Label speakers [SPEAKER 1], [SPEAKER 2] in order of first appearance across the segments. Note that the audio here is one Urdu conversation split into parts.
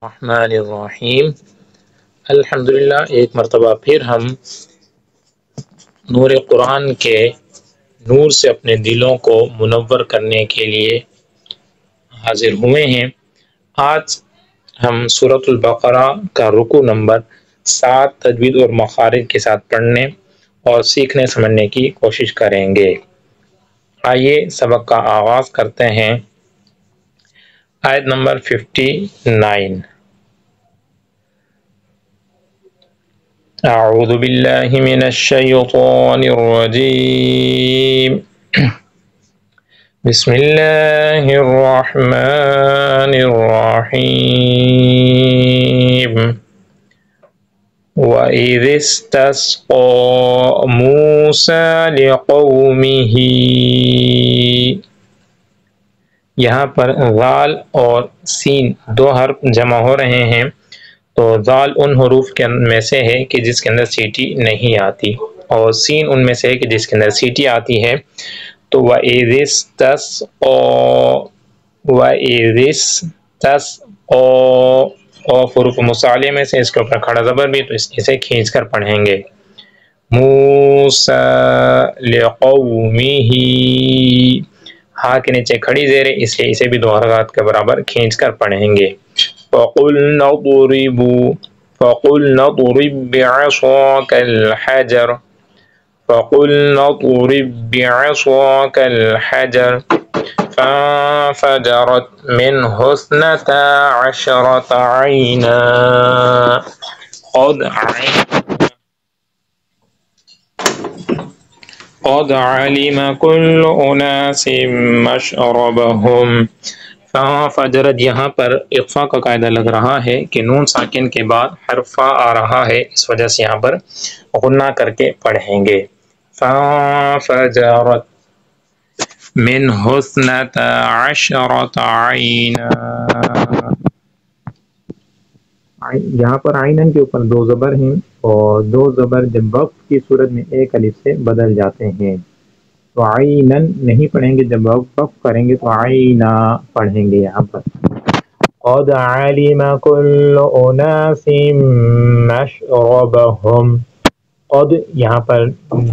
[SPEAKER 1] الرحمن الرحیم۔ الحمدللہ، ایک مرتبہ پھر ہم نور قرآن کے نور سے اپنے دلوں کو منور کرنے کے لیے حاضر ہوئے ہیں۔ آج ہم سورۃ البقرہ کا رکوع نمبر 7 تجوید اور مخارج کے ساتھ پڑھنے اور سیکھنے سمجھنے کی کوشش کریں گے۔ آئیے سبق کا آغاز کرتے ہیں۔ آیت نمبر 59۔ اعوذ باللہ من الشیطان الرجیم، بسم اللہ الرحمن الرحیم۔ وَإِذِ اسْتَسْقَىٰ مُوسَىٰ لِقَوْمِهِ، یہاں پر ذال اور سین دو حرف جمع ہو رہے ہیں، تو ذال ان حروف میں سے ہے کہ جس کے اندر سیٹی نہیں آتی، اور سین ان میں سے ہے کہ جس کے اندر سیٹی آتی ہے۔ تو وَإِذِ اسْتَسْقَىٰ، وَإِذِ اسْتَسْقَىٰ، اور حروف مصالحے میں سے اس کے اوپر کھڑا زبر بھی، تو اسے کھینچ کر پڑھیں گے۔ موسیٰ لِقَوْمِهِ، ہاں کے نیچے کھڑی زیر ہے، اس لیے اسے بھی دو حرکات کے برابر کھینچ کر پڑھیں گے۔ فَقُلْنَا اضْرِب بِّعَصَاكَ الْحَجَرَ، فَقُلْنَا اضْرِب بِّعَصَاكَ الْحَجَرَ فَانفَجَرَتْ مِنْهُ اثْنَتَا عَشْرَةَ عَيْنًا قَدْ عَلِمَ كُلُّ أُنَاسٍ مَّشْرَبَهُمْ۔ فَانفَجَرَتْ، یہاں پر اخفا کا قاعدہ لگ رہا ہے کہ نون ساکن کے بعد حرف فا آ رہا ہے، اس وجہ سے یہاں پر غنہ کر کے پڑھیں گے۔ فَانفَجَرَتْ مِنْهُ اثْنَتَا عَشْرَةَ عَيْنًا، یہاں پر عینن کے اوپر دو زبر ہیں، اور دو زبر جب وقف کی صورت میں ایک الف سے بدل جاتے ہیں، تو عینن نہیں پڑھیں گے، جب وقف کریں گے تو عینا پڑھیں گے۔ یہاں پر قد علم كل اناس مشربهم، قد یہاں پر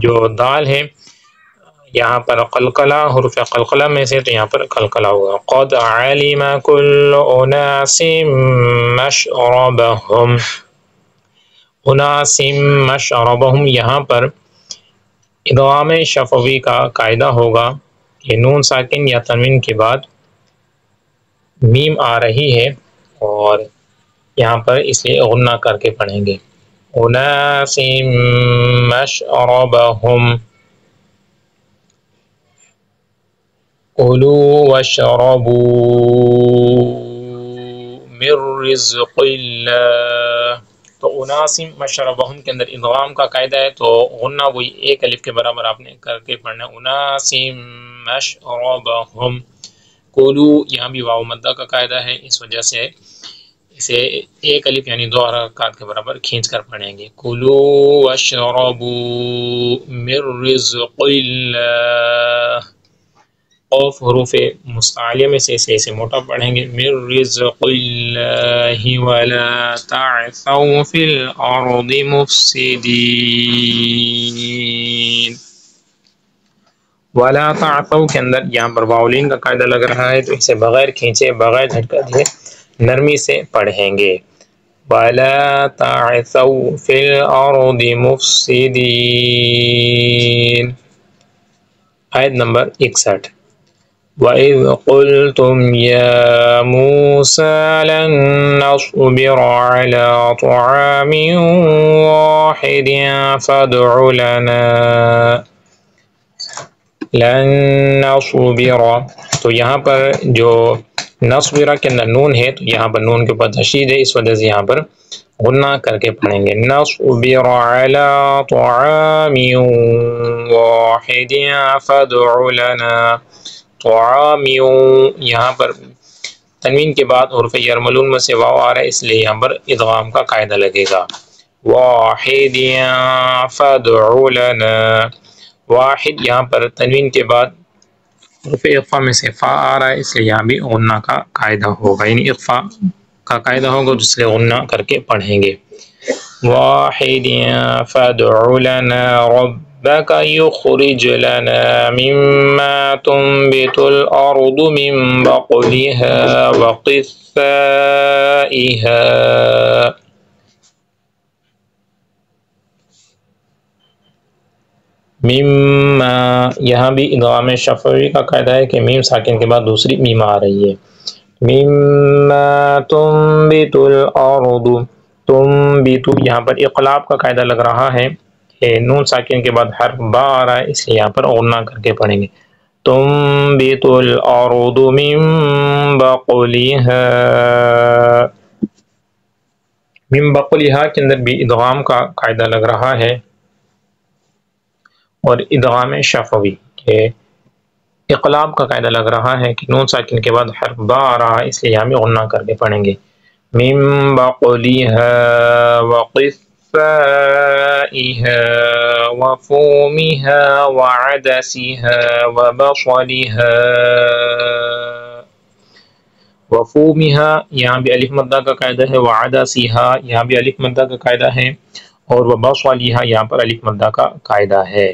[SPEAKER 1] جو دال ہے، یہاں پر قلقلہ، حروف قلقلہ میں سے، تو یہاں پر قلقلہ ہوگا۔ قد علم كل اناس مشربهم، اناس مشربهم، یہاں پر ادغام شفوی کا قاعدہ ہوگا کہ نون ساکن یا تنوین کے بعد میم آ رہی ہے، اور یہاں پر اس لیے غنہ کر کے پڑھیں گے۔ اناس مشربهم، کلوا واشربوا من رزق اللہ، تو اناس مشربهم کے اندر ادغام کا قاعدہ ہے، تو غنہ وہی ایک الف کے برابر آپ نے کر کے پڑھنا ہے۔ اناس مشربهم، کلو، یہاں بھی واو مدہ کا قاعدہ ہے، اس وجہ سے اسے ایک الف یعنی دو حرکات کے برابر کھینچ کر پڑھیں گے۔ کلو واشربوا من رزق اللہ، قوف حروف مستعلیہ میں سے اسے موٹا پڑھیں گے۔ من رزق اللہ ولا تعثوا فی الارض مفسدین، ولا تعثوا کے اندر یہاں پر واولین کا قاعدہ لگ رہا ہے، تو اسے بغیر کھینچے، بغیر جھٹکا دیے نرمی سے پڑھیں گے۔ ولا تعثوا فی الارض مفسدین۔ آیت نمبر 61۔ وَإِذْ قُلْتُمْ يَا مُوسَىٰ لَن نَّصْبِرَ عَلَىٰ طَعَامٍ وَاحِدٍ فَادْعُ لَنَا، لَن نَّصْبِرَ، تو یہاں پر جو نصبرہ کے اندر نون ہے، تو یہاں پر نون کے اوپر تشدید ہے، اس وجہ سے یہاں پر غنہ کر کے پڑھیں گے۔ نَصْبِرَ عَلَىٰ طَعَامٍ وَاحِدٍ فَادْعُ لَنَا، طعام، یہاں پر تنوین کے بعد حروف یرملون میں سے واو آ رہا ہے، اس لیے یہاں پر ادغام کا قاعدہ لگے گا۔ واحد فادع لنا، واحد یہاں پر تنوین کے بعد حروف اخفا میں سے فا آ رہا ہے، اس لیے یہاں بھی غنہ کا قاعدہ ہوگا، یعنی اخفا کا قاعدہ ہوگا جس لیے غنہ کر کے پڑھیں گے. واحد فادع لنا ربك يخرج لنا مما تنبت الأرض من بقلها وقثائها. مما یہاں بھی ادغام شفوی کا قاعدہ ہے کہ میم ساکن کے بعد دوسری میم آ رہی ہے. مما تنبت الارض، تنبت یہاں پر اقلاب کا قاعدہ لگ رہا ہے کہ نون ساکن کے بعد حرف با آ رہا ہے، اس لیے یہاں پر غنہ کر کے پڑھیں گے. تنبت الارض من بقلها، من بقلها کے اندر بھی ادغام کا قاعدہ لگ رہا ہے اور ادغام شفوی کے اقلاب کا قاعدہ لگ رہا ہے کہ نون ساکن کے بعد حرف با آ رہا ہے، اس لیے یہاں بھی غنہ کر کے پڑھیں گے. من بقلها وقثائها وفومها وعدسها وبصلها. وفومها یہاں بھی الف مدہ کا قاعدہ ہے، وعدسها یہاں بھی الف مدہ کا قاعدہ ہے، اور وبصلها یہاں پر الف مدہ کا قاعدہ ہے.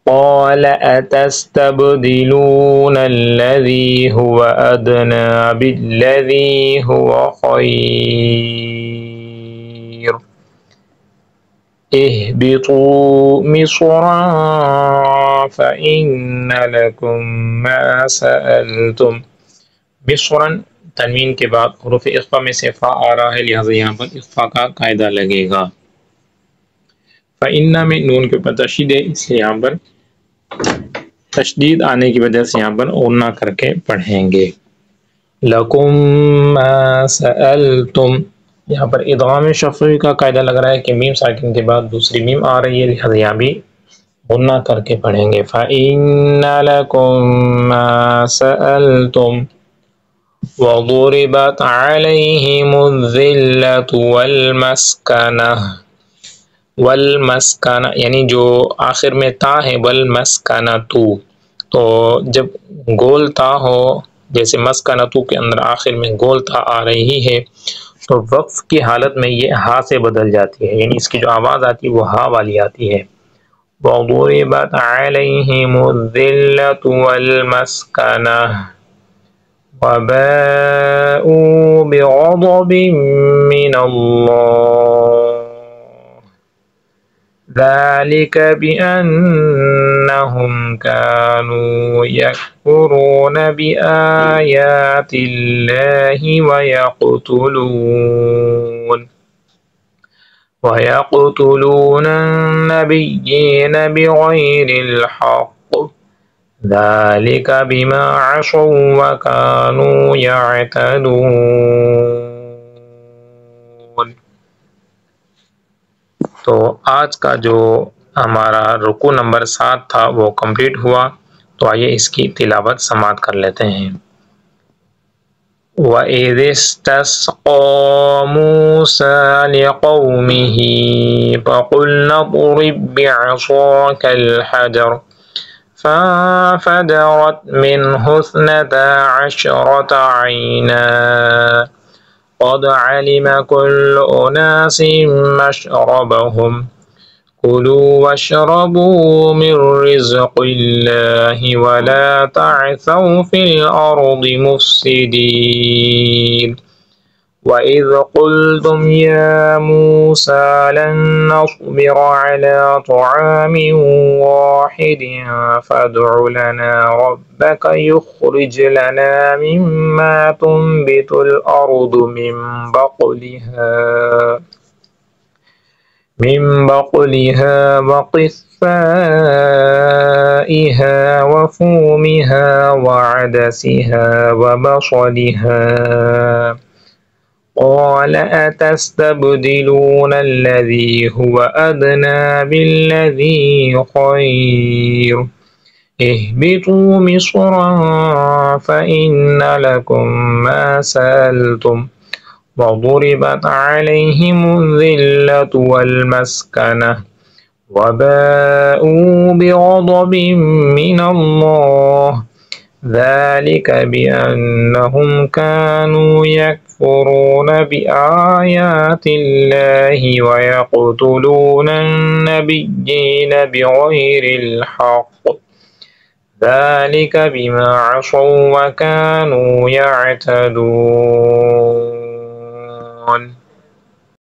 [SPEAKER 1] قال أتستبدلون الذي هو أدنى بالذي هو خير اهبطوا مصرا فإن لكم ما سألتم. مصرا تنوین کے بعد حروف اخفا میں سے فا آ رہا ہے، لہذا یہاں پر اخفا کا قاعدہ لگے گا. فإن میں نون کے اوپر تشدید ہے، اس لیے یہاں پر تشدید آنے کی وجہ سے یہاں پر غنہ کر کے پڑھیں گے. لکم ما سألتم یہاں پر ادغام شفوی کا قاعدہ لگ رہا ہے کہ میم ساکن کے بعد دوسری میم آ رہی ہے، لہذا یہاں بھی غنہ کر کے پڑھیں گے. فإن لکم ما سألتم وضربت علیہم الذلة والمسکنہ. والمسکنہ یعنی جو آخر میں تا ہے، والمسکنۃ، تو جب گول تا ہو جیسے مسکنۃ کے اندر آخر میں گول تا آ رہی ہے تو وقف کی حالت میں یہ ہا سے بدل جاتی ہے، یعنی اس کی جو آواز آتی ہے وہ ہا والی آتی ہے. وضربت علیہم الذلة والمسکنہ وباءوا بغضب من اللہ ذلك بأنهم كانوا يكفرون بآيات الله ويقتلون النبيين بغير الحق ذلك بما عصوا وكانوا يعتدون. تو آج کا جو ہمارا رکوع نمبر 7 تھا وہ کمپلیٹ ہوا، تو آئیے اس کی تلاوت سماعت کر لیتے ہیں. وَإِذِ اسْتَسْقَىٰ مُوسَىٰ لِقَوْمِهِ فَقُلْنَا اضْرِب بِّعَصَاكَ الْحَجَرَ فَانفَجَرَتْ مِنْهُ 12 عَيْنًا قد علم كل أناس مشربهم كلوا واشربوا من رزق الله ولا تعثوا في الأرض مفسدين. وَإِذْ قُلْتُمْ يَا مُوسَىٰ لَن نَّصْبِرَ عَلَىٰ طَعَامٍ وَاحِدٍ فَادْعُ لَنَا رَبَّكَ يُخْرِجْ لَنَا مِمَّا تُنبِتُ الْأَرْضُ من بقلها وقثائها وفومها وعدسها وبصلها. قال أتستبدلون الذي هو أدنى بالذي خير اهبطوا مصرا فإن لكم ما سألتم وضربت عليهم الذلة والمسكنة وباءوا بغضب من الله ذلك بأنهم كانوا يكفرون بآيات الله ويقتلون النبيين بغير الحق ذلك بما عصوا وكانوا يعتدون.